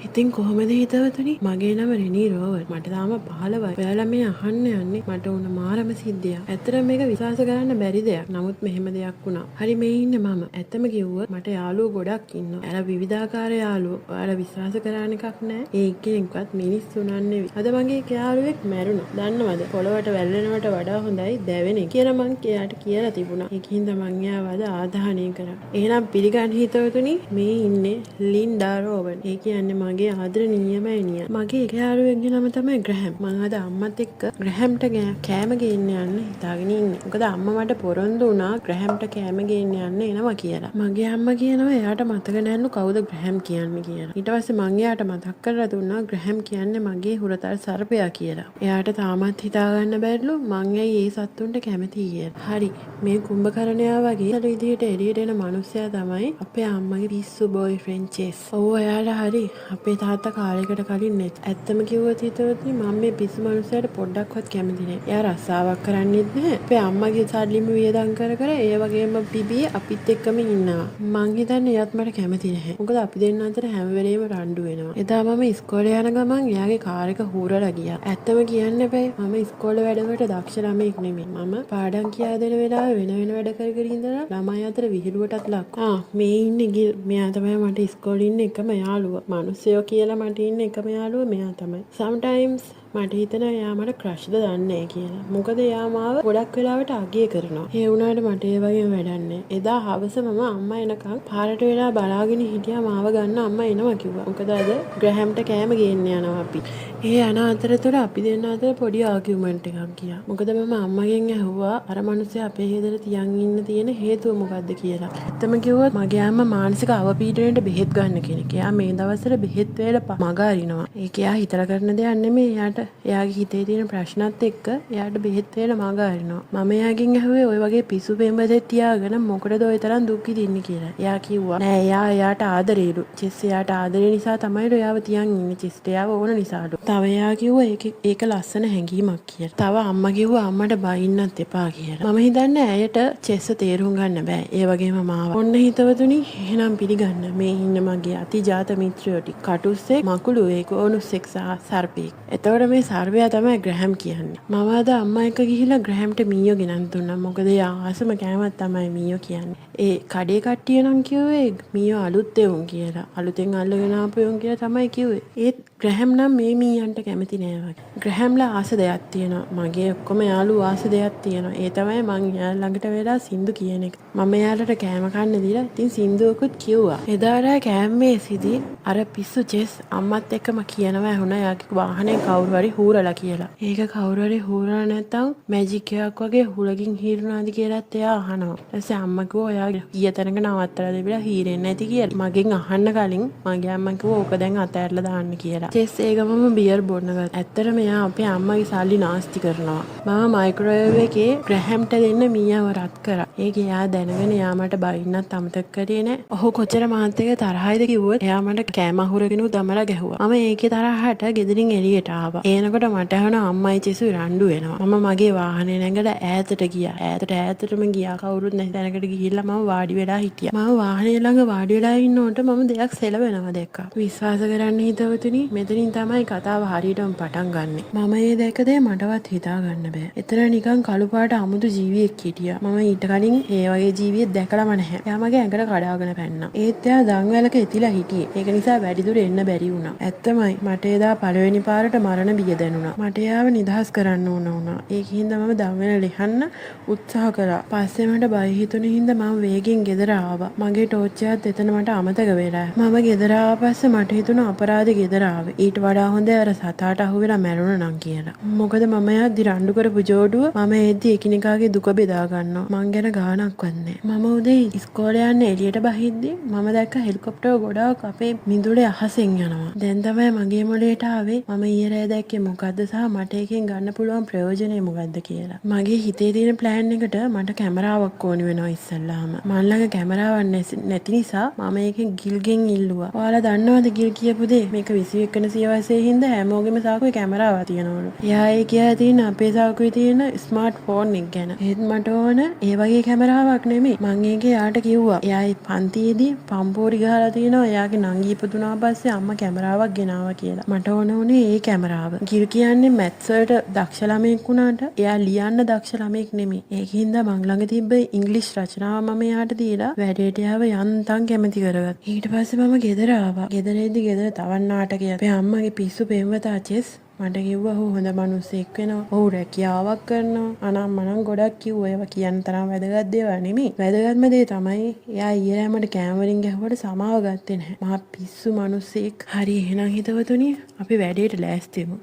ඉතින් කොහොමද හිතවතුනි? මගේ නම රෙනී රෝවර්. මට තාම 15යි. ඔයාලා මේ අහන්න යන්නේ මට වුණ මාරම සිද්ධියක්. ඇත්තටම මේක විශ්වාස කරන්න බැරි දෙයක්. නමුත් මෙහෙම දෙයක් වුණා. හරි මේ ඉන්නේ මම. ඇත්තම කිව්වොත් මට යාළුවෝ ගොඩක් ඉන්නවා. එයාලා විවිධාකාර යාළුවෝ. ඔයාලා විශ්වාස කරන්න එකක් නැහැ. ඒ එක්කෙනෙක්වත් මිනිස්සු නන්නේ. අද මගේ යාළුවෙක් මැරුණා. දන්නවද? පොළවට වැල්ලෙනවට වඩා හොඳයි දැවෙන්නේ කියලා මං එයාට කියලා තිබුණා. ඒකින්ද මං එයාව අද ආදාහනය කරා. එහෙනම් පිළිගන්න හිතවතුනි මේ ඉන්නේ ලින්ඩා රෝවන්. ඒ කියන්නේ මගේ ආදරණීය මෑණියා. මගේ යාළුවෙක්ගේ නම තමයි ග්‍රැහැම්. මං අද අම්මත් එක්ක ග්‍රැහැම්ට කෑම ගේන්න යන්න හිතාගෙන ඉන්නේ. මොකද අම්මා මට පොරොන්දු වුණා ග්‍රැහැම්ට කෑම ගේන්න යන්න එනවා කියලා. මගේ අම්මා කියනවා එයාට මතක නැන්නු කවුද ග්‍රැහැම් කියන්නේ කියලා. ඊට පස්සේ මං එයාට මතක් කරලා දුන්නා ග්‍රැහැම් කියන්නේ මගේ හුරතල් සර්පයා කියලා. එයාට තාමත් හිතා ගන්න බැරිලු මං ඇයි ඒ සත්තුන්ට කැමති කියලා. හරි මේ කුම්භකරණයා වගේ අර විදිහට එළියට එන මිනිස්සයා තමයි අපේ අම්මගේ පිස්සු බෝයිෆ්‍රෙන්ඩ් චෙස්. ඔව් එයාලා හරි අපේ තාත්තා කාලයකට කලින් නෙත්. ඇත්තම කිව්වොත් හිතුවොත්නි මම මේ පිස්සු මිනිස්සයාට පොඩ්ඩක්වත් කැමති නෑ. එයා රස්සාවක් කරන්නෙත් නෑ. අපේ අම්මගේ සල්ලිම වියදම් කර කර ඒ වගේම බිබී අපිත් එක්කම ඉන්නවා. මං හිතන්නේ එයාත් මට කැමති නැහැ. මොකද අපි දෙන්න අතර හැම වෙලේම රණ්ඩු වෙනවා. එදා මම ඉස්කෝලේ යන ගමන් එයාගේ කාර් එක හූරලා ගියා. ඇත්තම කියන්න බෑ මම ඉස්කෝලේ වැඩවලට දක්ෂ ළමෙක් නෙමෙයි. මම පාඩම් කියා දෙන වෙලාවේ වෙන වැඩ කර කර ඉඳලා ළමයි අතර විහිළුවටත් ලක්. මේ ඉන්නේ ගිල්. මෙයා තමයි මට ඉස්කෝලේ ඉන්න එකම යාළුවා. මිනිස්සයෝ කියලා මට ඉන්න එකම යාළුවා මෙයා තමයි. sometimes මට හිතෙනවා එයා මට ක්‍රෂ්ද දන්නේ නැහැ කියලා. මොකද එයා මාව ගොඩක් වෙලාවට අගය කරනවා. ඒ වුණාට මට ඒ වගේම වැඩක් නැහැ. එදා හවස මම අම්මා එනකන් පාරට වෙලා බලාගෙන හිටියා මාව ගන්න අම්මා එනවා කිව්වා. මොකද අද ග්‍රැහැම්ට කෑම ගේන්න යනවා අපි. ඒ යන අතරතුර අපි දෙන්න අතර පොඩි ආගියුමන්ට් එකක් ගියා. මොකද මම අම්මගෙන් ඇහුවා අර මිනිස්සයා අපේ ගෙදර තියන් ඉන්න තියෙන හේතුව මොකද්ද කියලා. ඇත්තම කිව්වොත් මගේ අම්මා මානසික අවපීඩනයට බෙහෙත් ගන්න කෙනෙක්. එයා මේ දවස්වල බෙහෙත් වේල මග අරිනවා. ඒක එයා හිතලා කරන දෙයක් නෙමෙයි. එයාගේ හිතේ තියෙන ප්‍රශ්නත් එක්ක එයාට බෙහෙත් වේල මග අරිනවා. මම එයාගෙන් ඇහුවේ ඔය වගේ පිසු පෙම්බදෙත් තියාගෙන මොකටද ඔය තරම් දුක් විඳින්නේ කියලා. එයා කිව්වා නෑ එයාට ආදරේලු. චෙස් එයාට ආදරේ නිසා තමයිලු එයාව තියන් ඉන්නේ. චෙස්ට එයාව ඕන නිසාලු. තව එයා කිව්වා ඒක ලස්සන හැඟීමක් කියලා. තව අම්මා කිව්වා අම්මට බයින්නත් එපා කියලා. මම හිතන්නේ ඇයට චෙස් තේරුම් ගන්න බෑ. ඒ වගේම මාව. ඔන්න හිතවතුනි එහෙනම් පිළිගන්න මේ ඉන්න මගේ අතිජාත මිත්‍රයෝ ටික. කටුස්සේ මකුළුවේ කොනුස්සෙක් සහ සර්පෙක්. එතකොට මේ සර්පයා තමයි ග්‍රැහැම් කියන්නේ. මම අද අම්මා එක්ක ගිහිල්ලා ග්‍රැහැම්ට මීයෝ ගෙනත් දුන්නා. මොකද එයා ආසම කෑමක් තමයි මීයෝ කියන්නේ. ඒ කඩේ කට්ටිය නම් කිව්වේ මීයෝ අලුත් එවුන් කියලා. අලුතෙන් අල්ලගෙන ආපු එවුන් කියලා තමයි කිව්වේ. ඒත් ග්‍රැහැම් නම් මේ මීයන්ට කැමති නෑ වගේ. ග්‍රැහැම්ලා ආස දෙයක් තියෙනවා. මගේ ඔක්කොම යාළුවෝ ආස දෙයක් තියෙනවා. ඒ තමයි මං එයාලා ළඟට වෙලා සින්දු කියන එක. මම එයාලට කෑම කන්න දීලා ඉතින් සින්දුවකුත් කිව්වා. එදාට කෑම මේසෙදි අර පිස්සු චෙස් අම්මත් එක්කම කියනවා ඇහුණා එයාගේ වාහනේ කවුරු හරි හූරලා කියලා. ඒක කවුරු හරි හූරලා නැත්තම් මැජික් එකක් වගේ හුලකින් හීරුණාද කියලාත් එයා අහනවා. ඊටසේ අම්මා කිව්වා එයා ගිය තැනක නවත්තලා දෙවිලා හීරෙන්නේ නැති කියලා. මගෙන් අහන්න කලින් මගේ අම්මා කිව්වා ඕක දැන් අතෑරලා දාන්න කියලා. චෙස් ඒකමම බියර් බොන්න ගත්තා. ඇත්තටම එයා අපේ අම්මගේ සල්ලි නාස්ති කරනවා. මම මයික්‍රෝවේව් එකේ ග්‍රැහැම්ට දෙන්න මීයව රත් කරා. ඒක එයා දැනගෙන එයා මට බයින්නත් අමතක කරේ නෑ. ඔහු කොච්චර මාත් එක්ක තරහයිද කිව්වොත් එයා මට කෑම අහුරගෙන දමලා ගැහුවා. මම ඒකේ තරහට ගෙදරින් එළියට ආවා. එනකොට මට ඇහුණා අම්මයි චෙසුයි රණ්ඩු වෙනවා. මම මගේ වාහනේ නැගලා ඈතට ගියා. ඈතටම ගියා කවුරුත් නැති තැනකට ගිහිල්ලා මම වාඩි වෙලා හිටියා. මම වාහනේ ළඟ වාඩි වෙලා ඉන්නකොට මම දෙයක් සෙලවෙනවා දැක්කා. විශ්වාස කරන්න හිතවතුනි මෙතනින් තමයි කතාව හරියටම පටන් ගන්නෙ. මම ඒ දැක දේ මටවත් හිතා ගන්න බෑ. එතන නිකන් කළු පාට අමුතු ජීවියෙක් හිටියා. මම ඊට කලින් ඒ වගේ ජීවියෙක් දැකලාම නැහැ. එයා මගේ ඇඟට කඩාගෙන පැන්නා. ඒත් එයා දන්වැලක එතිලා හිටියේ. ඒක නිසා වැඩිදුර එන්න බැරි වුණා. ඇත්තමයි මට එදා පළවෙනි පාරට මරණ බිය දැනුණා. මට එයාව නිදහස් කරන්න ඕන වුණා. ඒකින්ද මම දන්වැල ලිහන්න උත්සාහ කළා. පස්සේ මට බය හිතුනේ හින්දා මම වේගෙන් ගෙදර ආවා. මගේ ටෝච් එකත් එතන මට අමතක වෙලා. මම ගෙදර ආපස්සේ මට හිතුණා අපරාධේ ගෙදර ආවේ. ඊට වඩා හොඳයි අර සතාට අහුවෙලා මැරුණා නම් කියලා. මොකද මම යද්දි රණ්ඩු කරපු ජෝඩුව මම එද්දි එකිනෙකාගේ දුක බෙදා ගන්නවා. මං ගැන ගාණක්වත් නැහැ. මම උදේ ඉස්කෝලේ යන්න එළියට බහිද්දි මම දැක්ක හෙලිකොප්ටර් ගොඩාක් අපේ මිදුලේ අහසෙන් යනවා. දැන් තමයි මගේ මොළේට ආවේ මම ඊයේ රෑ දැක්කේ මොකද්ද සහ මට එකෙන් ගන්න පුළුවන් ප්‍රයෝජනේ මොකද්ද කියලා. මගේ හිතේ තියෙන ප්ලෑන් එකට මට කැමරාවක් ඕනි වෙනවා ඉස්සල්ලාම. මන් ළඟ කැමරාවක් නැති නිසා මම ඒකෙන් ගිල්ගෙන් ඉල්ලුවා. ඔයාලා දන්නවද ගිල් කියපු දේ? මේක 21 වෙනි සියවසේ හින්දා හැමෝගෙම සාකුවේ කැමරාවක් තියෙනවලු. එයා ඒ කියලා තියෙන අපේ සාකුවේ තියෙන ස්මාර්ට් ෆෝන් එක ගැන. ඒත් මට ඕන ඒ වගේ ඒ කැමරාවක් නෙමෙයි. මං ඒකේ යාට කිව්වා. එයා පන්තියේදී පම්පෝරි ගහලා තිනවා. එයාගේ නංගි ඉපදුනා පස්සේ අම්මා කැමරාවක් ගෙනාවා කියලා. මට ඕන උනේ ඒ කැමරාව. කිර් කියන්නේ මැත්ස් වලට දක්ෂ ළමෙක් වුණාට එයා ලියන්න දක්ෂ ළමෙක් නෙමෙයි. ඒකින්ද මං ළඟ තිබ්බ ඉංග්‍රීසි රචනාව මම එයාට දීලා වැඩේට යාව යන්තම් කැමති කරගත්තා. ඊට පස්සේ මම ගෙදර ආවා. ගෙදරේදී ගෙදර තවත් නාටකයක්. අපේ අම්මගේ පිස්සු පෙම්වතා චෙස් මට කිව්වා ඔහු හොඳ මිනිස්සෙක් වෙනවා. ඔහු රැකියාවක් කරනවා. අනම්මනම් ගොඩක් කිව්වා. ඒවා කියන්න තරම් වැදගත් දේවල් නෙමෙයි. වැදගත්ම දේ තමයි එයා ඊයරෑමට කෑම වලින් ගැහුවට සමාව ගත්තේ නැහැ. මහා පිස්සු මිනිස්සෙක්. හරි එහෙනම් හිතවතුනි අපි වැඩේට ලෑස්ති වෙමු.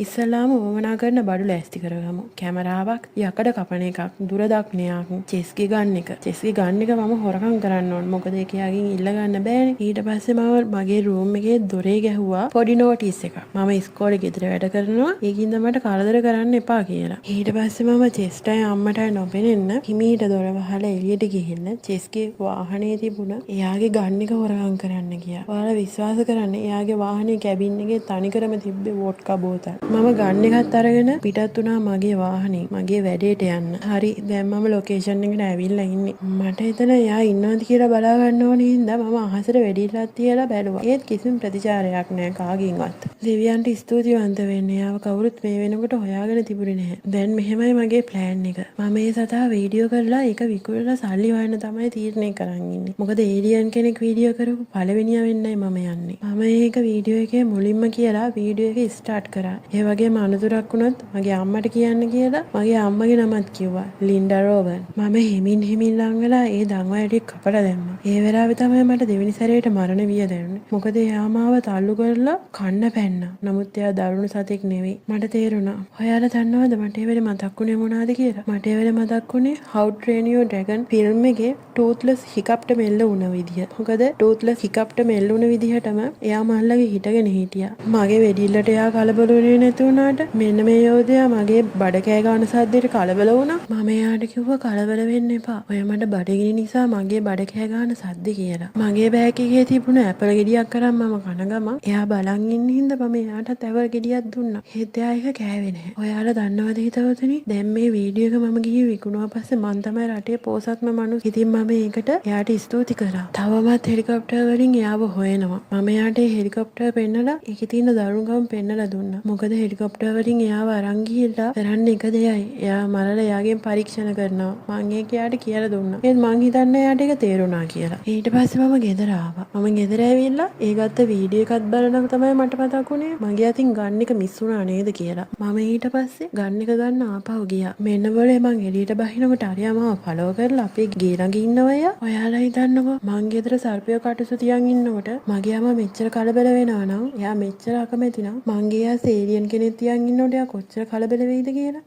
ඉස්සලාම වමනා කරන බඩු ලෑස්ති කරගමු. කැමරාවක්, යකඩ කපන එකක්, දුර දක්නයක්, චෙස්කි ගන්න එක. චෙස්කි ගන්න එක මම හොරකම් කරන්න ඕන. මොකද ඒක යාගෙන් ඉල්ල ගන්න බෑනේ. ඊට පස්සේ මම මගේ රූම් එකේ දොරේ ගැහුවා පොඩි නෝටිස් එකක්. මම ඉස්කෝලේ ගෙදර වැඩ කරනවා. ඒකින්ද මට කරදර කරන්න එපා කියලා. ඊට පස්සේ මම චෙස්ටයි අම්මටයි නොපෙනෙන්න හිමීට දොර වහලා එළියට ගිහින් චෙස්ගේ වාහනේ තිබුණ එයාගේ ගන් එක හොරගම් කරන්න ගියා. ඔයාලා විශ්වාස කරන්න එයාගේ වාහනේ කැබින් එකේ තනිකරම තිබ්බේ වොඩ්කා බෝතල්. මම ගන් එකත් අරගෙන පිටත් වුණා මගේ වාහනේ මගේ වැඩේට යන්න. හරි දැන් මම ලොකේෂන් එකට ඇවිල්ලා ඉන්නේ. මට එතන එයා ඉන්නවද කියලා බලා ගන්න ඕනේ හින්දා මම අහසට වෙඩිල්ලක් තියලා බැලුවා. ඒත් කිසිම ප්‍රතිචාරයක් නැහැ කාගෙන්වත්. දෙවියන්ට ස්තුතිවන්ත වෙන්න. යාව කවුරුත් මේ වෙනකොට හොයාගෙන තිබුණේ නැහැ. දැන් මෙහෙමයි මගේ ප්ලෑන් එක. මම මේ සතා වීඩියෝ කරලා ඒක විකුණලා සල්ලි හොයන්න තමයි තීරණය කරන් ඉන්නේ. මොකද ඒලියන් කෙනෙක් වීඩියෝ කරපු පළවෙනියා වෙන්නයි මම යන්නේ. මම ඒක වීඩියෝ එකේ මුලින්ම කියලා වීඩියෝ එක ස්ටාර්ට් කරා. ඒ වගේම අනතුරක් වුණොත් මගේ අම්මට කියන්න කියලා මගේ අම්මගේ නමත් කිව්වා. ලින්ඩා රෝබන්. මම හිමින් ලං වෙලා ඒ දන්වා ටික කපලා දැම්මා. ඒ වෙලාවේ තමයි මට දෙවෙනි සැරේට මරණ විය දැනුනේ. මොකද එයා මාව තල්ලු කරලා කන්න පැන්නා. නමුත් එයා දරුණු සතෙක් නෙවෙයි. මට තේරුණා. ඔයාලා දන්නවද මට ඒ වෙලේ මතක් වුණේ මොනවද කියලා? මට ඒ වෙලේ මතක් වුණේ How to Train Your Dragon film එකේ ටූත්ලස් හිකප්ට මෙල්ල වුණ විදිය. මොකද ටූත්ලස් හිකප්ට මෙල්ල වුණ විදිහටම එයා මල්ලගේ හිටගෙන හිටියා. මගේ වෙඩිල්ලට එයා කලබල වෙන්නේ නැති වුණාට මෙන්න මේ යෝධයා මගේ බඩ කෑ ගන්න සද්දෙට කලබල වුණා. මම එයාට කිව්වා කලබල වෙන්න එපා. ඔය මට බඩගිනි නිසා මගේ බඩ කෑ ගන්න සද්ද කියලා. මගේ බෑග් එකේ තිබුණ ඇපල් ගෙඩියක් අරන් මම කන ගමන් එයා බලන් ඉන්න හින්දා මම එයාටත් ඇපල් ගෙඩියක් දුන්නා. ඒත් එයා ඒක කෑවේ නැහැ. ඔයාලා දන්නවද හිතවතුනි? දැන් මේ වීඩියෝ එක මම ගිහින් විකුණුවා පස්සේ මං තමයි රටේ පොසත්ම මිනිස්. ඉතින් මම ඒකට එයාට ස්තුති කරා. තවමත් හෙලිකොප්ටර් වලින් එයාව හොයනවා. මම එයාට හෙලිකොප්ටර් පෙන්නලා ඒකේ තියෙන දරුණුකම පෙන්නලා දුන්නා. මොකද හෙලිකොප්ටර් වලින් එයාව අරන් ගිහිල්ලා කරන්නේ එක දෙයයි. එයා මරලා එයාගෙන් පරීක්ෂණ කරනවා. මං ඒක එයාට කියලා දුන්නා. ඒත් මං හිතන්නේ එයාට ඒක තේරුණා කියලා. ඊට පස්සේ මම ගෙදර ආවා. මම ගෙදර ඇවිල්ලා ඒ ගත්ත වීඩියෝ එකත් බලනකොට තමයි මට මතක් වුණේ මගේ අතින් ගන්න එක මිස් වුණා නේද කියලා. මම ඊට පස්සේ ගන්න එක ගන්න ආපහු ගියා. මෙන්න බොලේ මං එළියට බහිනකොට අරියා මාව ෆලෝ කරලා අපේ ගේ ළඟ ඉන්නවා. ඔයාලා හිතන්නකෝ මං ගෙදර සර්පය කටුසු තියන් ඉන්නකොට මගේ අම්මා මෙච්චර කලබල වෙනවා නම් එයා මෙච්චර අකමැති නම් මං ගේ ආස ඒලියන් කෙනෙක් තියන් ඉන්නකොට එයා කොච්චර කලබල වෙයිද කියලා.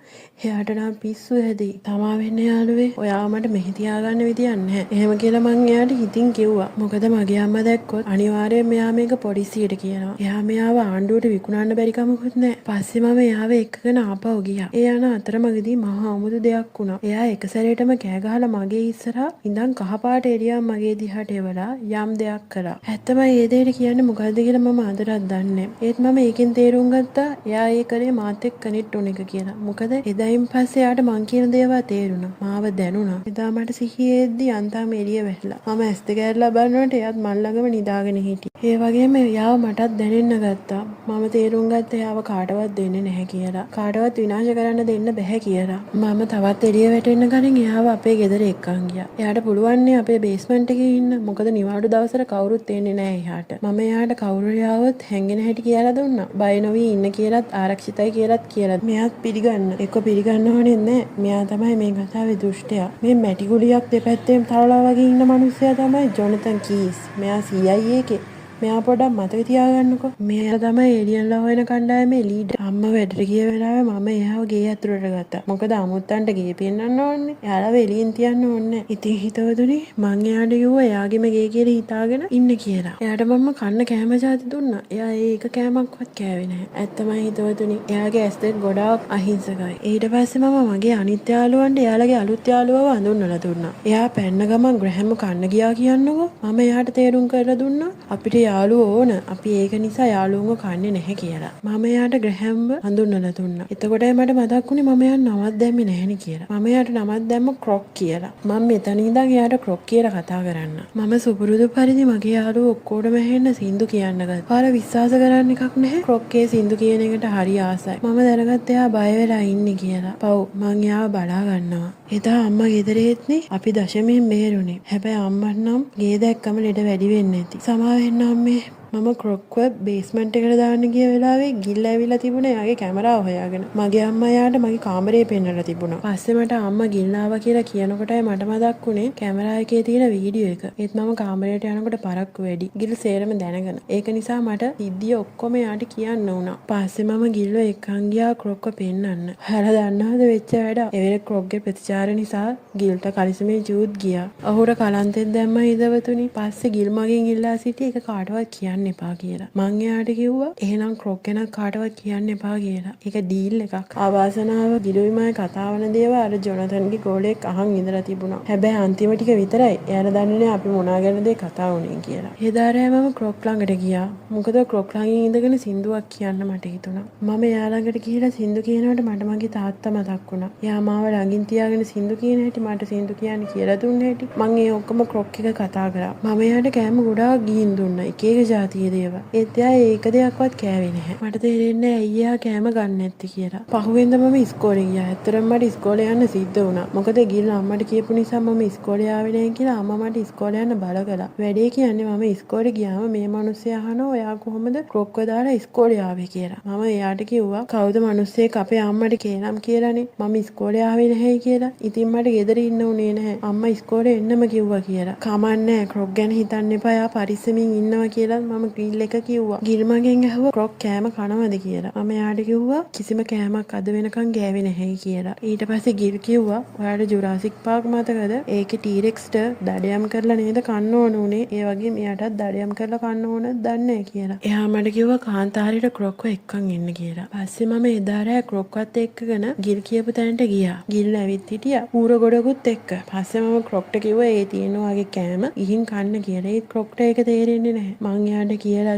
එයාට නම් පිස්සු හැදෙයි. තමා වෙන්න යාළුවේ. ඔයාව මට මෙහි තියාගන්න විදියක් නැහැ. එහෙම කියලා මං එයාට හිතින් කිව්වා. මොකද මගේ අම්මා දැක්කොත් අනිවාර්යයෙන් මෙයා මේක පොලිසියට කියනවා. එයා මෙයාව ආණ්ඩුවට විකුණන්න බැරි කමකුත් නැහැ. පස්සේ මම එයාව එක්කගෙන ආපහු ගියා. ඒ යන අතරමඟදී මහා අමුතු දෙයක් වුණා. එයා එක සැරේටම කෑ ගහලා මගේ ඉස්සරහා ඉඳන් කහපාට එළියා මගේ දිහාට එවලා යම් දෙයක් කළා. ඇත්තමයි ඒ දෙයට කියන්නේ මොකද්ද කියලා මම අදටත් දන්නේ. ඒත් මම ඒකෙන් තේරුම් ගත්තා එයා ඒ කරේ මාත් එක්ක කනෙක්ට් වුණ එක කියලා. මොකද එදායින් පස්සේ එයාට මං කියන දේවල් තේරුණා. මාව දැනුණා. එදා මට සිහියේ එද්දි අන්තාම එළිය වැහිලා. මම ඇස් දෙක ඇරලා බලනකොට එයාත් මල් ළඟම නිදාගෙන හිටියේ. ඒ වගේම එයාව මටත් දැනෙන්න ගත්තා. මම තේරුම් ගත්තා එයාව කාටවත් දෙන්නේ නැහැ කියලා. කාටවත් විනාශ කරන්න දෙන්න බෑ කියලා. මම තවත් එළිය වැටෙන්න කලින් එයාව අපේ ගෙදර එක්කන් ගියා. එයාට පුළුවන් නේ අපේ බේස්මන්ට් එකේ ඉන්න. මොකද නිවාඩු දවසට කවුරුත් එන්නේ නැහැ එහාට. මම එයාට කවුරු ආවොත් හැංගෙන හැටි කියලා දුන්නා. බය නොවී ඉන්න කියලාත් ආරක්ෂිතයි කියලාත් කියලා. මෙයාත් පිළිගන්න. එක්ක පිළිගන්න ඕනේ නැහැ. මෙයා තමයි මේ කතාවේ දුෂ්ටයා. මේ මැටි ගුලියක් දෙපැත්තෙන් තරලා වගේ ඉන්න මිනිස්සයා තමයි ජොනතන් කීස්. මෙයා CIA එකේ. මෙයා පොඩක් මතක තියාගන්නකෝ. මෙයා තමයි එලියන්ලා හොයන කණ්ඩායමේ ලීඩර්. අම්මා වැඩට ගිය වෙලාවේ මම එයාව ගේ ඇතුළට ගත්තා. මොකද අමුත්තන්ට ගේ පෙන්නන්න ඕනේ. එයාලව එළියෙන් තියන්න ඕනේ. ඉතින් හිතවතුනි මං එයාට කිව්වා එයාගෙම ගේ කියලා හිතාගෙන ඉන්න කියලා. එයාට මම කන්න කෑම જાති දුන්නා. එයා ඒක කෑමක්වත් කෑවේ නැහැ. ඇත්තමයි හිතවතුනි. එයාගේ ඇස් දෙක ගොඩාක් අහිංසකයි. ඊට පස්සේ මම මගේ අනිත් යාළුවන්ට එයාලගේ අලුත් යාළුවව අඳුන්වලා දුන්නා. එයා පැන්න ගමන් ග්‍රැහැම් කන්න ගියා කියන්නකෝ. මම එයාට තේරුම් කරලා දුන්නා අපිට යාළුවෝ ඕන. අපි ඒක නිසා යාළුවන්ව කන්නේ නැහැ කියලා. මම එයාට ග්‍රැහැම්ව හඳුන්වලා දුන්නා. එතකොටයි මට මතක් වුණේ මම එයාට නමක් දැම්මේ නැහෙනි කියලා. මම එයාට නමක් දැම්ම ක්‍රොක් කියලා. මම මෙතන ඉඳන් එයාට ක්‍රොක් කියලා කතා කරන්න. මම සුපුරුදු පරිදි මගේ යාළුවෝ ඔක්කොටම ඇහෙන්න සින්දු කියන්න ගත්තා. පාර විශ්වාස කරන්න එකක් නැහැ. ක්‍රොක්ගේ සින්දු කියන එකට හරි ආසයි. මම දැනගත්ත එයා බය වෙලා ඉන්නේ කියලා. පව් මං එයාව බලා ගන්නවා. එදා අම්මා ගෙදර එද්දි අපි දශමයෙන් බේරුණේ. හැබැයි අම්මට නම් ගේ දැක්කම ලෙඩ වැඩි වෙන්නේ නැති. සමා වෙන්න අම්මේ මම ක්‍රොක්ව බේස්මන්ට් එකට දාන්න ගිය වෙලාවේ ගිල්ල ඇවිල්ලා තිබුණා එයාගේ කැමරාව හොයාගෙන. මගේ අම්මා එයාට මගේ කාමරේ පෙන්නලා තිබුණා. පස්සේ මට අම්මා ගිල්ල ආවා කියලා කියනකොටයි මට මතක් වුණේ කැමරා එකේ තියෙන වීඩියෝ එක. ඒත් මම කාමරේට යනකොට පරක්කු වැඩි. ගිල් සේරම දැනගෙන. ඒක නිසා මට සිද්ධිය ඔක්කොම එයාට කියන්න වුණා. පස්සේ මම ගිල්ව එක්කන් ගියා ක්‍රොක්ව පෙන්නන්න. හැර දන්නවද වෙච්ච වැඩ? එවෙලේ ක්‍රොක්ගේ ප්‍රතිචාර නිසා ගිල්ට කලිසමේ ජූත් ගියා. ඔහුට කලන්තෙන් දැම්ම හිතවතුනි. පස්සේ ගිල් මගෙන් ඉල්ලා සිටි ඒක කාටවත් කියන්න එපා කියලා. මං එයාට කිව්වා එහෙනම් ක්‍රොක් ගැන කාටවත් කියන්න එපා කියලා. ඒක ඩීල් එකක්. අවාසනාව ගිලුයිමයි කතා වන දේව අර ජොනතන්ගේ ගෝලෙක් අහන් ඉඳලා තිබුණා. හැබැයි අන්තිම ටික විතරයි. එයාලා දන්නේ නැහැ අපි මොනා ගැනද කතා වුනේ කියලා. එදා රෑ මම ක්‍රොක් ළඟට ගියා. මොකද ක්‍රොක් ළඟින් ඉඳගෙන සින්දුවක් කියන්න මට හිතුණා. මම එයා ළඟට ගිහලා සින්දු කියනකොට මට මගේ තාත්තා මතක් වුණා. එයා මාව ළඟින් තියාගෙන සින්දු කියන හැටි මට සින්දු කියන්න කියලා දුන්න හැටි. මං ඒ ඔක්කොම ක්‍රොක් එක කතා කරා. මම එයාට කෑම ගොඩාක් ගිහින් දුන්නා. එක එක જાතියේ දේවල්. ඒත් එයා ඒක දෙයක්වත් කෑවේ නැහැ. මට තේරෙන්නේ නැහැ අයියා කෑම ගන්න නැති කියලා. පහුවෙන්ද මම ඉස්කෝලේ ගියා. ඇත්තටම මට ඉස්කෝලේ යන්න සිද්ධ වුණා. මොකද ගිහලා අම්මට කියපු නිසා මම ඉස්කෝලේ ආවේ නැහැ කියලා අම්මා මට ඉස්කෝලේ යන්න බල කළා. වැඩේ කියන්නේ මම ඉස්කෝලේ ගියාම මේ මිනිස්සයා අහනවා ඔයා කොහොමද ක්‍රොක්ව දාලා ඉස්කෝලේ ආවේ කියලා. මම එයාට කිව්වා කවුද මිනිස්සෙක් අපේ අම්මට කියනම් කියලානේ මම ඉස්කෝලේ ආවේ නැහැ කියලා. ඉතින් මට ගෙදර ඉන්න උනේ නැහැ. අම්මා ඉස්කෝලේ එන්නම කිව්වා කියලා. කමන්නේ ක්‍රොක් ගැන හිතන්න එපා. එයා පරිස්සමින් ඉන්නවා කියලා මම ග්‍රිල් එක කිව්වා. ගිල්මගෙන් ඇහුවා ක්‍රොක් කෑම කනවද කියලා. මම එයාට කිව්වා කිසිම කෑමක් අද වෙනකන් ගෑවේ නැහැ කියලා. ඊට පස්සේ ගිල් කිව්වා ඔයාලට ජුරාසික් පාක් මතකද? ඒකේ ටීරෙක්ස්ට දඩයම් කරලා නේද කන්න ඕන උනේ. ඒ වගේ මෙයාටත් දඩයම් කරලා කන්න ඕනද දන්නේ කියලා. එයා මට කිව්වා කාන්තාරියට ක්‍රොක්ව එක්කන් එන්න කියලා. පස්සේ මම එදා රෑ ක්‍රොක්වත් එක්කගෙන ගිල් කියපු තැනට ගියා. ගිල් ඇවිත් හිටියා. ඌර ගොඩකුත් එක්ක. පස්සේ මම ක්‍රොක්ට කිව්වා ඒ තියෙන වගේ කෑම ගිහින් කන්න කියලා. ඒත් ක්‍රොක්ට ඒක තේරෙන්නේ නැහැ. මං එයාට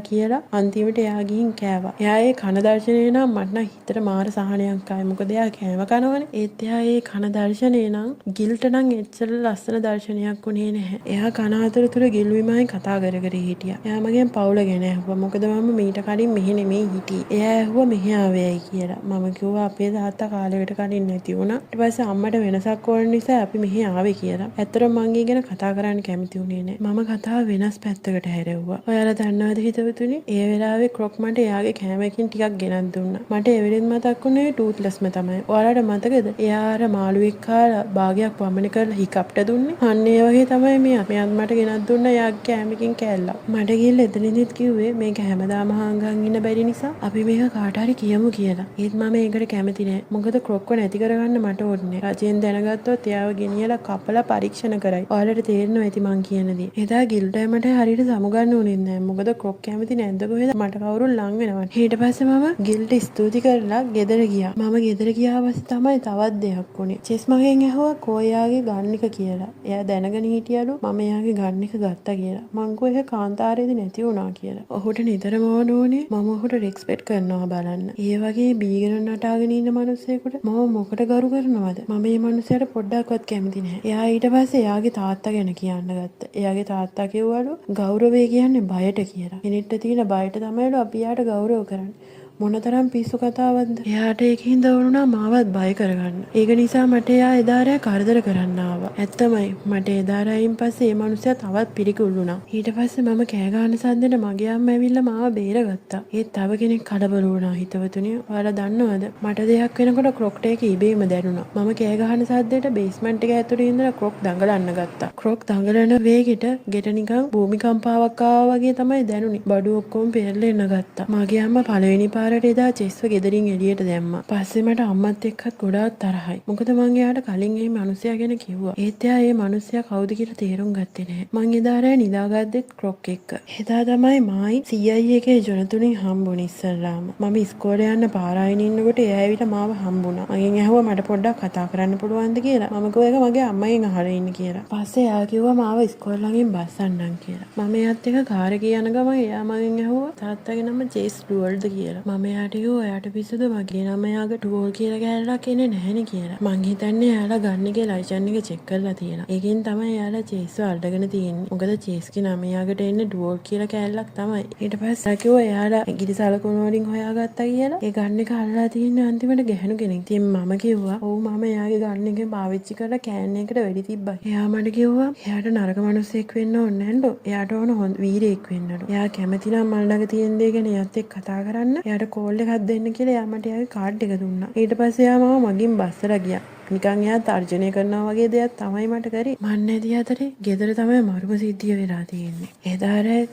කියලා අන්තිමට එයා ගිහින් කෑවා. එයා ඒ කන දර්ශනය නම් මට නම් හිතට මාර සහනයක් ආවේ. මොකද එයා කෑම කනවනේ. ඒත් එයා ඒ කන දර්ශනය නම් ගිල්ට නම් එච්චර ලස්සන දර්ශනයක් උනේ නැහැ. එයා කන අතරතුර ගිල්විමයි කතා කර කර හිටියා. එයා මගෙන් පවුල ගැන ඇහුවා. මොකද මම මීට කලින් මෙහෙ නෙමෙයි හිටියේ. එයා ඇහුවා මෙහෙ ආවේයි කියලා. මම කිව්වා අපේ තාත්තා කාලෙකට කලින් නැති වුණා. ඊට පස්සේ අම්මට වෙනසක් ඕන නිසා අපි මෙහෙ ආවේ කියලා. ඇත්තටම මං ඊ ගැන කතා කරන්න කැමති උනේ නැහැ. මම කතාව වෙනස් පැත්තකට හැරෙව්වා. ඔයාලා දන්නවද හිතවතුනි? ඒ වෙලාවේ ක්‍රොක් මට එයාගේ කෑමකින් ටිකක් ගෙනත් දුන්නා. මට එවෙලෙත් මතක් වුණේ ටූත්ලස්ම තමයි. ඔයාලට මතකද? එයා අර මාළුවෙක් කාලා භාගයක් වමන කරලා හිකප්ට දුන්නේ. අන්න ඒ වගේ තමයි මෙයත් මට ගෙනත් දුන්න එයාගේ කෑමකින් කෑල්ලක්. මට ගිහලා එතනදිත් කිව්වේ මේක හැමදාම හංගන් ඉන්න බැරි නිසා අපි මේක කාට හරි කියමු කියලා. ඒත් මම ඒකට කැමති නෑ. මොකද ක්‍රොක්ව නැති කරගන්න මට ඕනේ. රජෙන් දැනගත්තොත් එයාව ගෙනියලා කපලා පරීක්ෂණ කරයි. ඔයාලට තේරෙනවා ඇති මං කියන දේ. එදා ගිල්ට මට හරියට සමුගන්න උනේ නෑ. මොකද ක්‍රොක් කැමති නැද්ද කොහෙද මට කවුරුන් ලං වෙනවා. ඊට පස්සේ මම ගිල්ට ස්තුති කරලා ගෙදර ගියා. මම ගෙදර ගියා පස්සේ තමයි තවත් දෙයක් වුනේ. චෙස් මගෙන් ඇහුවා කොයාගේ ගන්න එක කියලා. එයා දැනගෙන හිටියලු මම එයාගේ ගන්න එක ගත්තා කියලා. මං කෝ ඒක කාන්තාරේදී නැති වුණා කියලා. ඔහුට නිතරම ඕනේ මම ඔහුට රෙස්පෙක්ට් කරනවා බලන්න. ඒ වගේ බීගෙන නටාගෙන ඉන්න මිනිස්සෙකුට මම මොකට ගරු කරනවද? මම මේ මිනිහයාට පොඩ්ඩක්වත් කැමති නැහැ. එයා ඊට පස්සේ එයාගේ තාත්තා ගැන කියන්න ගත්තා. එයාගේ තාත්තා කිව්වලු ගෞරවය කියන්නේ බයට කියලා. කෙනෙක්ට තියෙන බයට තමයිලු අපි යාට ගෞරව කරන්නේ. මොනතරම් පිස්සු කතාවක්ද? එයාට ඒකින් දවුණා මාවත් බය කරගන්න. ඒක නිසා මට එයා එදා රෑ කරදර කරන්න ආවා. ඇත්තමයි මට එදා රෑයින් පස්සේ මේ මිනිහයා තවත් පිළිකුල් වුණා. ඊට පස්සේ මම කෑ ගන්න සද්දෙට මගේ අම්මා ඇවිල්ලා මාව බේරගත්තා. ඒත් තව කෙනෙක් කලබල වුණා හිතවතුනි. ඔයාලා දන්නවද? මට දෙයක් වෙනකොට ක්‍රොක්ට එක ඉබේම දැනුණා. මම කෑ ගහන සද්දෙට බේස්මන්ට් එක ඇතුලේ ඉඳලා ක්‍රොක් දඟලන්න ගත්තා. ක්‍රොක් දඟලන වේගෙට ගෙට නිකන් භූමිකම්පාවක් ආවා වගේ තමයි දැනුනේ. බඩු ඔක්කොම පෙරලෙන්න ගත්තා. මගේ අම්මා පළවෙනි පාරට එදා චෙස්ව ගෙදරින් එළියට දැම්මා. පස්සේ මට අම්මත් එක්කත් ගොඩාක් තරහයි. මොකද මං එයාට කලින් ඒ මිනිස්සයා ගැන කිව්වා. ඒත් එයා ඒ මිනිස්සයා කවුද කියලා තේරුම් ගත්තේ නැහැ. මං එදා රෑ නිදාගත්තෙත් ක්‍රොක් එක්ක. එදා තමයි මායි CI එකේ ජොනතුලින් හම්බුනේ ඉස්සල්ලාම. මම ඉස්කෝලේ යන්න පාරායින් ඉන්නකොට එයා ඇවිල්ලා මාව හම්බුණා. මගෙන් ඇහුවා මට පොඩ්ඩක් කතා කරන්න පුළුවන්ද කියලා. මම කිව්වා ඒක මගේ අම්මගෙන් අහලා ඉන්න කියලා. පස්සේ එයා කිව්වා මාව ඉස්කෝලේ ළඟින් බස්සන්නම් කියලා. මම එයාත් එක්ක කාර් එකේ යන ගමන් එයා මගෙන් ඇහුවා තාත්තගේ නම චේස් ඩුවල්ද කියලා. මම එයාට කිව්වා එයාට පිස්සුද මගේ නම එයාගේ ඩුවල් කියලා කෑල්ලක් එන්නේ නැහැනේ කියලා. මං හිතන්නේ එයාලා ගන්න එකේ ලයිසන් එක චෙක් කරලා තියෙනවා. ඒකෙන් තමයි එයාලා චේස්ව අල්ලගෙන තියෙන්නේ. මොකද චේස්ගේ නම එයාකට එන්නේ ඩුවල් කියලා කෑල්ලක් තමයි. ඊට පස්සේ කිව්වා එයාලා ඉංග්‍රීසි සලකුණු වලින් හොයාගත්තා කියලා. ඒ ගන්න එක අල්ලලා තියෙන්නේ අන්තිමට ගැහණු කෙනෙක්. ඉතින් මම කිව්වා ඔව් මම එයාගේ ගන්න එක පාවිච්චි කරලා කෑන් එකකට වෙඩි තිබ්බා. එයා මට කිව්වා එයාට නරක මිනිස්සෙක් වෙන්න ඕනේ නැන්ඩෝ. එයාට ඕන හොඳ වීරයෙක් වෙන්නලු. එයා කැමති නම් මල් ළඟ තියෙන දේ ගැන එයාත් එක්ක කතා කරන්න. එයාට කෝල් එකක් දෙන්න කියලා එයා මට එයාගේ කාඩ් එක දුන්නා. ඊට පස්සේ එයා මාව මගින් බස්සලා ගියා. නිකන් එයා තර්ජනය කරනවා වගේ දෙයක් තමයි මට කරේ. මන් නැති අතරේ ගෙදර තමයි මරුම සිද්ධිය වෙලා තියෙන්නේ. එදා රෑ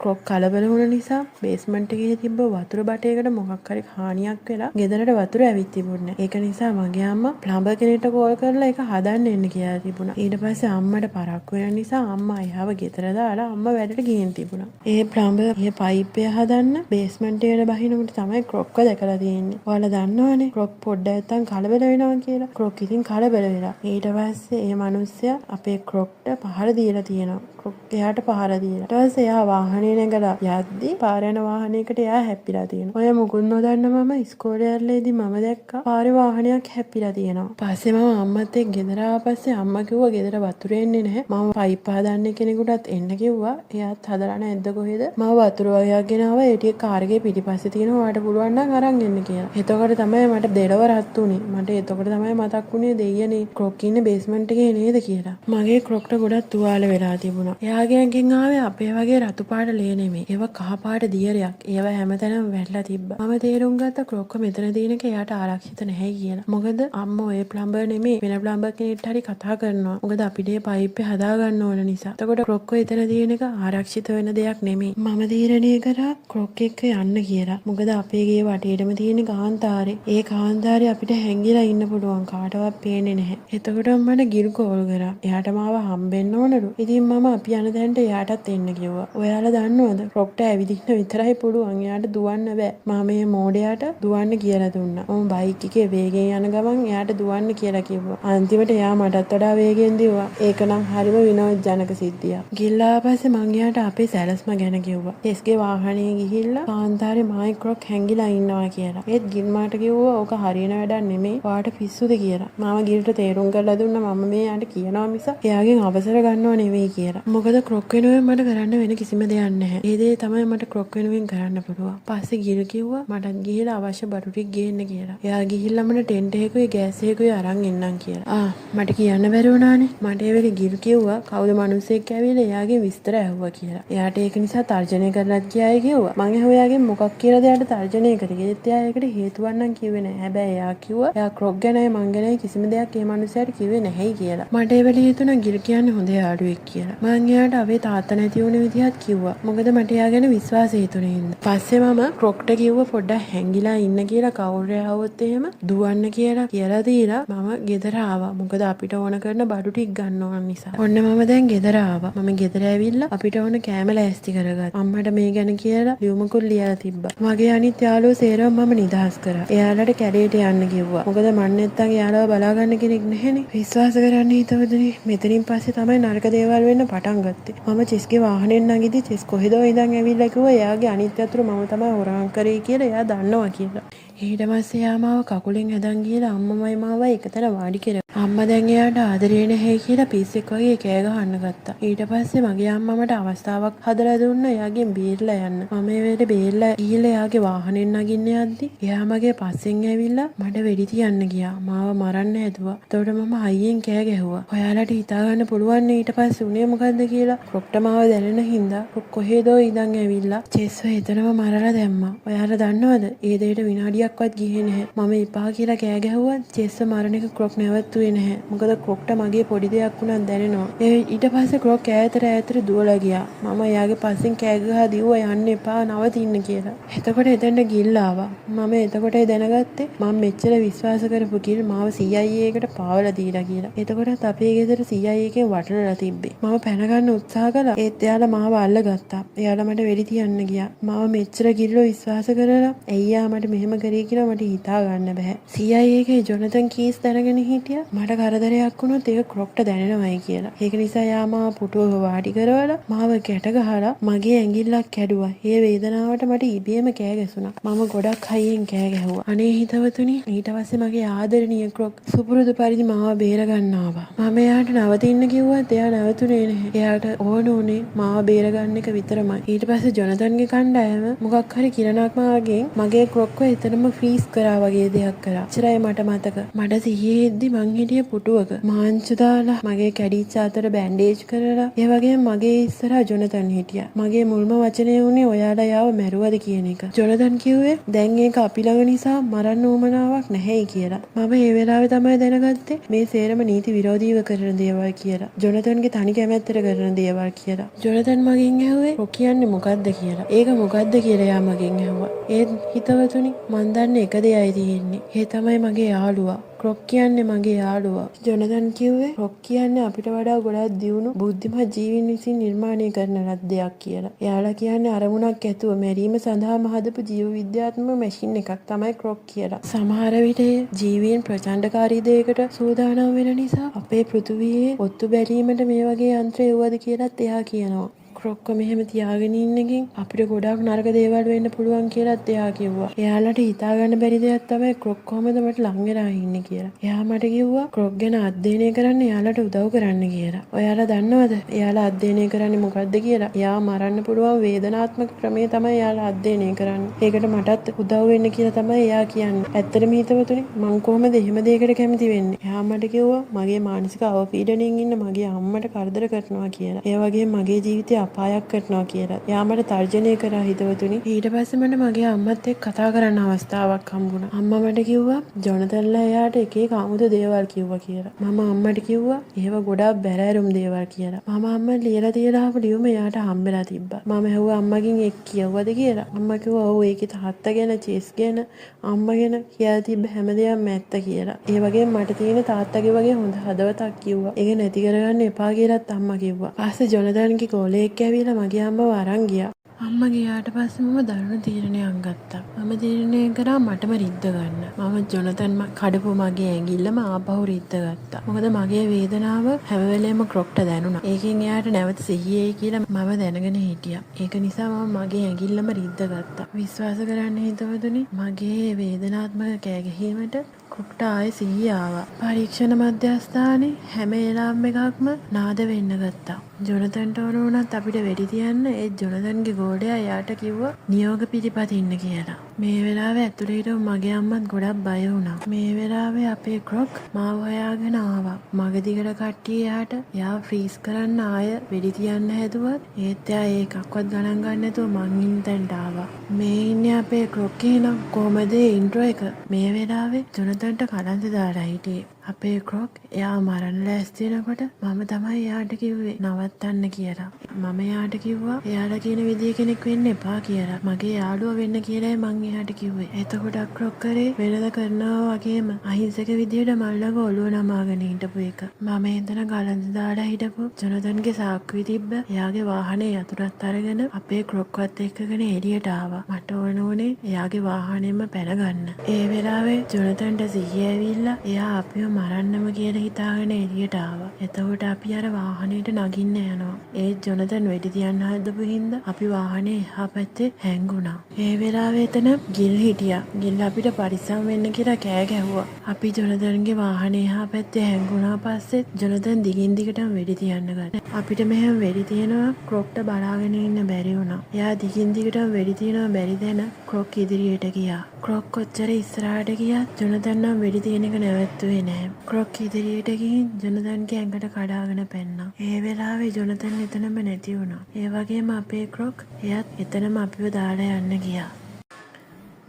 ක්‍රොක් කලබල වුණ නිසා බේස්මන්ට් එකේ තිබ්බ වතුර බටයකට මොකක් හරි හානියක් වෙලා ගෙදරට වතුර ඇවිත් තිබුණේ. ඒක නිසා මගේ අම්මා ප්ලම්බර් කෙනෙක්ට කෝල් කරලා ඒක හදන්න එන්න කියලා තිබුණා. ඊට පස්සේ අම්මට පරක්කු වෙන නිසා අම්මා එයාව ගෙදර දාලා අම්මා වැඩට ගිහින් තිබුණා. ඒ ප්ලම්බර් මේ පයිප්පය හදන්න බේස්මන්ට් එකට බහිනකොට තමයි ක්‍රොක්ව දැකලා තියෙන්නේ. ඔයාලා දන්නවනේ ක්‍රොක් පොඩ්ඩක් නැත්තම් කලබල වෙනවා කියලා. ක්‍රොක් ඉතින් කලබල වෙලා. ඊට පස්සේ ඒ මිනිස්සයා අපේ ක්‍රොක්ට පහර දීලා තියෙනවා. ක්‍රොක් එයාට පහර දීලා. ඊට පස්සේ එයා වාහනේ නැගලා යද්දි පාර යන වාහනයකට එයා හැප්පිලා තියෙනවා. ඔය මුකුත් නොදන්න මම ඉස්කෝලේ යල්ලේදී මම දැක්කා පාරේ වාහනයක් හැප්පිලා තියෙනවා. පස්සේ මම අම්මත් එක්ක ගෙදර ආපස්සේ අම්මා කිව්වා ගෙදර වතුර එන්නේ නැහැ. මම පයිප් හදන්න කෙනෙකුටත් එන්න කිව්වා. එයාත් හදලා නැද්ද කොහෙද? මම වතුර වගේක් ගෙනාවා. ඒ ටික කාර් එකේ පිටිපස්සේ තියෙනවා. ඔයාලට පුළුවන් නම් අරන් එන්න කියලා. එතකොට තමයි මට දෙලව රත් උනේ. මට එතකොට තමයි මතක් වුණේ දෙයියනේ ක්‍රොක් ඉන්නේ බේස්මන්ට් එකේ නේද කියලා. මගේ ක්‍රොක්ට ගොඩක් තුවාල වෙලා තිබුණා. එයාගේ ඇඟෙන් ආවේ අපේ වගේ රතු පාට ලේ නෙමෙයි. ඒව කහ පාට දියරයක්. ඒව හැමතැනම වැටලා තිබ්බා. මම තේරුම් ගත්තා ක්‍රොක්ක මෙතන තියෙන එක එයාට ආරක්ෂිත නැහැ කියලා. මොකද අම්මෝ ඒ ප්ලම්බර් නෙමෙයි වෙන ප්ලම්බර් කෙනෙක්ට හරි කතා කරනවා. මොකද අපිට මේ පයිප් එක හදා ගන්න ඕන නිසා. එතකොට ක්‍රොක්ක එතන තියෙන එක ආරක්ෂිත වෙන දෙයක් නෙමෙයි. මම තීරණය කරා ක්‍රොක් එක්ක යන්න කියලා. මොකද අපේ ගේ වටේටම තියෙන කාන්තාරේ. ඒ කාන්තාරේ අපිට හැංගිලා ඉන්න පුළුවන් කාටවත් පේන්නේ නැහැ. එතකොට මට ගිල් කෝල් කරා. එයාට මාව හම්බෙන්න ඕනලු. ඉතින් මම අපි යන තැනට එයාටත් එන්න කිව්වා. ඔයාලා දන්නවද ක්‍රොක්ට ඇවිදින්න විතරයි පුළුවන්. එයාට දුවන්න බෑ. මම මේ මෝඩයාට දුවන්න කියලා දුන්නා. මම බයික් එකේ වේගෙන් යන ගමන් එයාට දුවන්න කියලා කිව්වා. අන්තිමට එයා මටත් වඩා වේගෙන් දිව්වා. ඒක නම් හරිම විනෝදජනක සිද්ධියක්. ගිල්ලා පස්සේ මං එයාට අපේ සැලස්ම ගැන කිව්වා. ටෙස්ගේ වාහනේ ගිහිල්ලා කාන්තාරේ මායි ක්‍රොක් හැංගිලා ඉන්නවා කියලා. ඒත් ගිල් මාට කිව්වා ඕක හරියන වැඩක් නෙමෙයි. ඔයාට පිස්සුද කියලා. මම ගිල්ට තේරුම් කරලා දුන්නා මම මේ යාට කියනවා මිස එයාගෙන් අවසර ගන්නව නෙවෙයි කියලා. මොකද ක්‍රොක් වෙනුවෙන් මට කරන්න වෙන කිසිම දෙයක් නැහැ. ඒ දේ තමයි මට ක්‍රොක් වෙනුවෙන් කරන්න පුළුවන්. පස්සේ ගිල් කිව්වා මටත් ගිහිලා අවශ්‍ය බඩු ටික ගේන්න කියලා. එයා ගිහිල්ලා මට ටෙන්ට් එකකුයි ගෑස් එකකුයි අරන් එන්නම් කියලා. මට කියන්න බැරි වුණානේ. මට ඒ වෙලේ ගිල් කිව්වා කවුද මිනිස්සෙක් ඇවිල්ලා එයාගේ විස්තර ඇහුවා කියලා. එයාට ඒක නිසා තර්ජනය කරලත් ගියායි කිව්වා. මං ඇහුවා එයාගෙන් මොකක් කියලාද එයාට තර්ජනය කරේ. ඒත් එයා ඒකට හේතුවක් නම් කිව්වේ නැහැ. හැබැයි එයා කිව්වා එයා ක්‍රොක් ගැනයි මං ගැනයි කිසිම දෙයක් ඒ මිනිස්සයාට කිව්වේ නැහැයි කියලා. මට ඒ වෙලේ හිතුණා ගිල් කියන්නේ හොඳ යාළුවෙක් කියලා. මං එයාට අපේ තාත්තා නැති වුණ විදිහත් කිව්වා. මොකද මට එයා ගැන විශ්වාසය හිතුනේ ඉන්න. පස්සේ මම ක්‍රොක්ට කිව්වා පොඩ්ඩක් හැංගිලා ඉන්න කියලා කවුරු ආවොත් එහෙම දුවන්න කියලා දීලා මම ගෙදර ආවා. මොකද අපිට ඕන කරන බඩු ටික ගන්න ඕන නිසා. ඔන්න මම දැන් ගෙදර ආවා. මම ගෙදර ඇවිල්ලා අපිට ඕන කෑම ලෑස්ති කරගත්තා. අම්මට මේ ගැන කියලා ලියුමකුත් ලියලා තිබ්බා. මගේ අනිත් යාළුවෝ සේරම මම නිදහස් කරා. එයාලට කැලේට යන්න කිව්වා. මොකද මන් නැත්තම් යාළුවා බලා ගන්න කෙනෙක් නැහැනේ. විශ්වාස කරන්න හිතවදුනේ මෙතනින් පස්සේ තමයි නරක දේවල් වෙන්න පටන් ගත්තේ. මම චෙස්ගේ වාහනෙන් නැගිටි චෙස් කොහෙදෝ ඉඳන් ඇවිල්ලා කිව්වා එයාගේ අනිත් යතුරු මම තමයි හොරාම් කරේ කියලා එයා දන්නවා කියලා. ඊට පස්සේ එයා මාව කකුලෙන් ඇදන් ගිහලා අම්මමයි මාවයි එකතැන වාඩි කරා. අම්මා දැන් එයාට ආදරේ නැහැ කියලා පිස්සෙක් වගේ කෑ ගහන්න ගත්තා. ඊට පස්සේ මගේ අම්මා මට අවස්ථාවක් හදලා දුන්නා එයාගෙන් බේරලා යන්න. මම ඒ වෙලේ බේරලා ගිහලා එයාගේ වාහනෙන් නගින්න යද්දි එයා මගේ පස්සෙන් ඇවිල්ලා මට වෙඩි තියන්න ගියා. මාව මරන්න හැදුවා. එතකොට මම හයියෙන් කෑ ගැහුවා. ඔයාලට හිතා ගන්න පුළුවන් ඊට පස්සේ උනේ මොකද්ද කියලා. ක්‍රොක්ට මාව දැනෙන හින්දා ක්‍රොක් කොහෙදෝ ඉඳන් ඇවිල්ලා චෙස්ව එතනම මරලා දැම්මා. ඔයාලා දන්නවද? ඒ දෙයට විනාඩියක්වත් ගියේ නැහැ. මම එපා කියලා කෑ ගැහුවා චෙස්ව මරණ එක ක්‍රොක් නැවතුනේ ගත්තුවේ නැහැ. මොකද ක්‍රොක්ට මගේ පොඩි දෙයක් වුණත් දැනෙනවා. ඊට පස්සේ ක්‍රොක් ඈතට දුවලා ගියා. මම එයාගේ පස්සෙන් කෑ ගහලා දිව්වා යන්න එපා නවතින්න කියලා. එතකොට එතනට ගිල් ආවා. මම එතකොටයි දැනගත්තේ මම මෙච්චර විශ්වාස කරපු ගිල් මාව CIA එකට පාවලා දීලා කියලා. එතකොටත් අපේ ගෙදර CIA එකෙන් වටලලා තිබ්බේ. මම පැන ගන්න උත්සාහ කළා. ඒත් එයාලා මාව අල්ලගත්තා. එයාලා මට වෙඩි තියන්න ගියා. මම මෙච්චර ගිල්ලෝ විශ්වාස කරලා ඇයියා මට මෙහෙම කරේ කියලා මට හිතා ගන්න බෑ. CIA එකේ ජොනතන් කීස් දැනගෙන හිටියා. මට කරදරයක් වුණොත් ඒක ක්‍රොක්ට දැනෙනවයි කියලා. ඒක නිසා යා මාව පුටුවක වාඩි කරවලා මාව කැට ගහලා මගේ ඇඟිල්ලක් කැඩුවා. ඒ වේදනාවට මට ඉබේම කෑ ගැසුණා. මම ගොඩක් හයියෙන් කෑ ගැහුවා. අනේ හිතවතුනි, ඊට පස්සේ මගේ ආදරණීය ක්‍රොක් සුපුරුදු පරිදි මාව බේර ගන්න ආවා. මම එයාට නවතින්න කිව්වත් එයා නැවතුනේ නැහැ. එයාට ඕන උනේ මාව බේර ගන්න එක විතරමයි. ඊට පස්සේ ජොනතන්ගේ කණ්ඩායම මොකක් හරි කිරණක් මාගෙන් මගේ ක්‍රොක්ව එතනම ෆ්‍රීස් කරා වගේ දෙයක් කරා. එච්චරයි මට මතක. මට සිහියේ ඉද්දි මං හිටියේ පුටුවක. මාංචු දාලා මගේ කැඩිච්ච අතට බෑන්ඩේජ් කරලා ඒ වගේම මගේ ඉස්සරහා ජොනතන් හිටියා. මගේ මුල්ම වචනේ උනේ ඔයාලා යාව මැරුවද කියන එක. ජොනතන් කිව්වේ දැන් ඒක අපි ළඟ නිසා මරන්න උවමනාවක් නැහැයි කියලා. මම ඒ වෙලාවේ තමයි දැනගත්තේ මේ සේරම නීති විරෝධීව කරන දේවල් කියලා. ජොනතන්ගේ තනි කැමැත්තට කරන දේවල් කියලා. ජොනතන් මගෙන් ඇහුවේ "ඔක් කියන්නේ මොකද්ද" කියලා. ඒක මොකද්ද කියලා යා මගෙන් ඇහුවා. ඒත් හිතවතුනි මන් දන්නේ එක දෙයයි තියෙන්නේ. ඒ තමයි මගේ යාළුවා. ක්‍රොක් කියන්නේ මගේ යාළුවා. ජොනතන් කිව්වේ ක්‍රොක් කියන්නේ අපිට වඩා ගොඩක් දියුණු බුද්ධිමත් ජීවීන් විසින් නිර්මාණය කරන ලද්දයක් කියලා. එයාලා කියන්නේ අරමුණක් ඇතුව මැරීම සඳහාම හදපු ජීව විද්‍යාත්මක මැෂින් එකක් තමයි ක්‍රොක් කියලා. සමහර විට ජීවීන් ප්‍රචණ්ඩකාරී දෙයකට සූදානම් වෙන නිසා අපේ පෘථුවියේ ඔත්තු බැලීමට මේ වගේ යන්ත්‍ර එව්වද කියලාත් එයා කියනවා. ක්‍රොක්ක මෙහෙම තියාගෙන ඉන්නකින් අපිට ගොඩක් නරක දේවල් වෙන්න පුළුවන් කියලාත් එයා කිව්වා. එයාලට හිතා ගන්න බැරි දෙයක් තමයි ක්‍රොක් කොහමද මට ලං වෙලා ඉන්නේ කියලා. එයා මට කිව්වා ක්‍රොක් ගැන අධ්‍යයනය කරන්න එයාලට උදව් කරන්න කියලා. ඔයාලා දන්නවද එයාලා අධ්‍යයනය කරන්නේ මොකද්ද කියලා? එයා මරන්න පුළුවන් වේදනාත්මක ක්‍රමය තමයි එයාලා අධ්‍යයනය කරන්නේ. ඒකට මටත් උදව් වෙන්න කියලා තමයි එයා කියන්නේ. ඇත්තටම හිතවතුනි මං කොහමද එහෙම දෙයකට කැමති වෙන්නේ? එයා මට කිව්වා මගේ මානසික අවපීඩනයෙන් ඉන්න මගේ අම්මට කරදර කරනවා කියලා. ඒ වගේම මගේ ජීවිතය අපායක් කරනවා කියලා. එයා මට තර්ජනය කරා හිතවතුනි. ඊට පස්සේ මට මගේ අම්මත් එක්ක කතා කරන්න අවස්ථාවක් හම්බුණා. අම්මා මට කිව්වා ජොනතන්ලා එයාට එක එක අමුතු දේවල් කිව්වා කියලා. මම අම්මට කිව්වා ඒව ගොඩාක් බැරෑරුම් දේවල් කියලා. මම අම්මට ලියලා තියලා ආපු ලියුම එයාට හම්බෙලා තිබ්බා. මම ඇහුවා අම්මගෙන් ඒක කියවුවද කියලා. අම්මා කිව්වා ඔව් ඒකේ තාත්තා ගැන, චෙස් ගැන, අම්මා ගැන කියලා තිබ්බ හැමදේම ඇත්ත කියලා. ඒ වගේම මට තියෙන තාත්තගේ වගේ හොඳ හදවතක් කිව්වා. ඒක නැති කරගන්න එපා කියලාත් අම්මා කිව්වා. පස්සේ ජොනතන්ගේ කෝලෙක් ඇවිල්ලා මගේ අම්මව අරන් ගියා. අම්මා ගියාට පස්සේ මම දරුණු තීරණයක් ගත්තා. මම තීරණය කරා මටම රිද්ද ගන්න. මම ජොනතන් කඩපු මගේ ඇඟිල්ලම ආපහු රිද්ද ගත්තා. මොකද මගේ වේදනාව හැම වෙලේම ක්‍රොක්ට දැනුණා. ඒකෙන් එයාට නැවත සිහියයි කියලා මම දැනගෙන හිටියා. ඒක නිසා මම මගේ ඇඟිල්ලම රිද්ද ගත්තා. විශ්වාස කරන්න හිතවතුනි මගේ වේදනාත්මක කෑගහීමට ක්‍රොක්ට ආයේ සිහිය ආවා. පරීක්ෂණ මධ්‍යස්ථානයේ හැම එලාම් එකක්ම නාද වෙන්න ගත්තා. ජොනතන්ට ඕන වුණත් අපිට වෙඩි තියන්න ඒ ජොනතන්ගේ ගෝලයා එයාට කිව්වා නියෝග පිළිපදින්න කියලා. මේ වෙලාවේ ඇතුළේ හිටපු මගේ අම්මත් ගොඩක් බය වුණා. මේ වෙලාවේ අපේ ක්‍රොක් මාව හොයාගෙන ආවා. මගදිගට කට්ටිය එයාට එයා ෆ්‍රීස් කරන්න ආය වෙඩි තියන්න හැදුවත් ඒත් එයා ඒකක්වත් ගණන් ගන්න නැතුව මං ඉන්න තැනට ආවා. මේ ඉන්නේ අපේ ක්‍රොක් එහෙනම් කොහමද ඉන්ට්‍රෝ එක? මේ වෙලාවේ ජොනතන්ට කලන්ත දාලා හිටියේ. අපේ ක්‍රොක් එයා මරන්න ලෑස්ති වෙනකොට මම තමයි එයාට කිව්වේ නවත්තන්න කියලා. මම එයාට කිව්වා එයාලා කියන විදිය කෙනෙක් වෙන්න එපා කියලා. මගේ යාළුවා වෙන්න කියලායි මං එයාට කිව්වේ. එතකොට ක්‍රොක් කරේ වෙනද කරනවා වගේම අහිංසක විදියට මල්ලක ඔළුව නමාගෙන හිටපු එක. මම එතන ගලන්ත දාලා හිටපු ජොනතන්ගේ සාක්කුවේ තිබ්බ එයාගේ වාහනේ යතුරත් අරගෙන අපේ ක්‍රොක්වත් එක්කගෙන එළියට ආවා. මට ඕන උනේ එයාගේ වාහනේම පැන ගන්න. ඒ වෙලාවේ ජොනතන්ට සිහිය ඇවිල්ලා එයා අපිව මරන්නම කියලා හිතාගෙන එළියට ආවා. එතකොට අපි අර වාහනේට නගින්න යනවා. ඒ ජොනතන් වෙඩි තියන්න හදපු හින්දා අපි වාහනේ එහා පැත්තේ හැංගුණා. ඒ වෙලාවේ එතන ගිල් හිටියා. ගිල් අපිට පරිස්සම් වෙන්න කියලා කෑ ගැහුවා. අපි ජොනතන්ගේ වාහනේ එහා පැත්තේ හැංගුණා පස්සේ ජොනතන් දිගින් දිගටම වෙඩි තියන්න ගත්තා. අපිට මෙහෙම වෙඩි තියනවා ක්‍රොක්ට බලාගෙන ඉන්න බැරි වුණා. එයා දිගින් දිගටම වෙඩි තියනවා බැරි දෙන ක්‍රොක් ඉදිරියට ගියා. ක්‍රොක් කොච්චර ඉස්සරහට ගියත් ජොනතන් නම් වෙඩි තියන එක නැවැත්තුවේ නැහැ. ක්‍රොක් ඉදිරියට ගිහින් ජොනතන්ගේ ඇඟට කඩාගෙන පැන්නා. ඒ වෙලාවේ ජොනතන් එතනම නැති වුණා. ඒ වගේම අපේ ක්‍රොක් එයත් එතනම අපිව දාලා යන්න ගියා.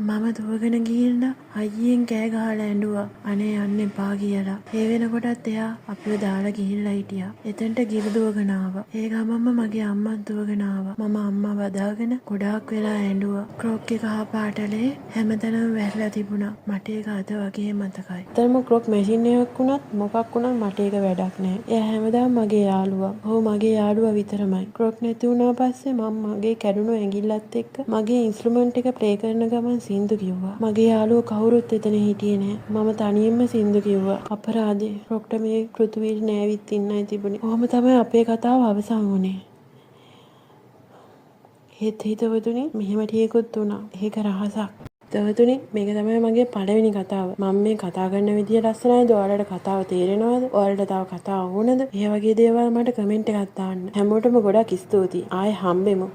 මම දුවගෙන ගිහින් අයියෙන් කෑ ගහලා ඇඬුවා අනේ යන්න එපා කියලා. ඒ වෙනකොටත් එයා අපිව දාලා ගිහිල්ලා හිටියා. එතනට ගිර දුවගෙන ආවා. ඒ ගමන්ම මගේ අම්මත් දුවගෙන ආවා. මම අම්මා වදාගෙන ගොඩාක් වෙලා ඇඬුවා. ක්‍රොක් එක කහපාටලේ හැමතැනම වැහිලා තිබුණා. මට ඒක අද වගේ මතකයි. ඇත්තටම ක්‍රොක් මැෂින් එකක් වුණත් මොකක් වුණත් මට ඒක වැඩක් නෑ. එයා හැමදාම මගේ යාළුවා. ඔව් මගේ යාළුවා විතරමයි. ක්‍රොක් නැති වුණා පස්සේ මම මගේ කැඩුණු ඇඟිල්ලත් එක්ක මගේ ඉන්ස්ට්‍රුමන්ට් එක ප්ලේ කරන ගමන් සින්දු කිව්වා. මගේ යාළුවෝ කවුරුත් එතන හිටියේ නෑ. මම තනියෙන්ම සින්දු කිව්වා. අපරාධේ. ක්‍රොක්ට මේ පෘථිවියට නෑවිත් ඉන්නයි තිබුණේ. කොහොම තමයි අපේ කතාව අවසන් වුණේ. ඒත් හිතවතුනි මෙහෙම ටිකකුත් වුණා. ඒක රහසක්. දවතුනි මේක තමයි මගේ පළවෙනි කතාව. මම මේ කතා කරන විදිය ලස්සනයිද? ඔයාලට කතාව තේරෙනවද? ඔයාලට තව කතා ඕනද? මේ වගේ දේවල් මට කමෙන්ට් එකක් දාන්න. හැමෝටම ගොඩක් ස්තුතියි. ආයෙ හම්බෙමු.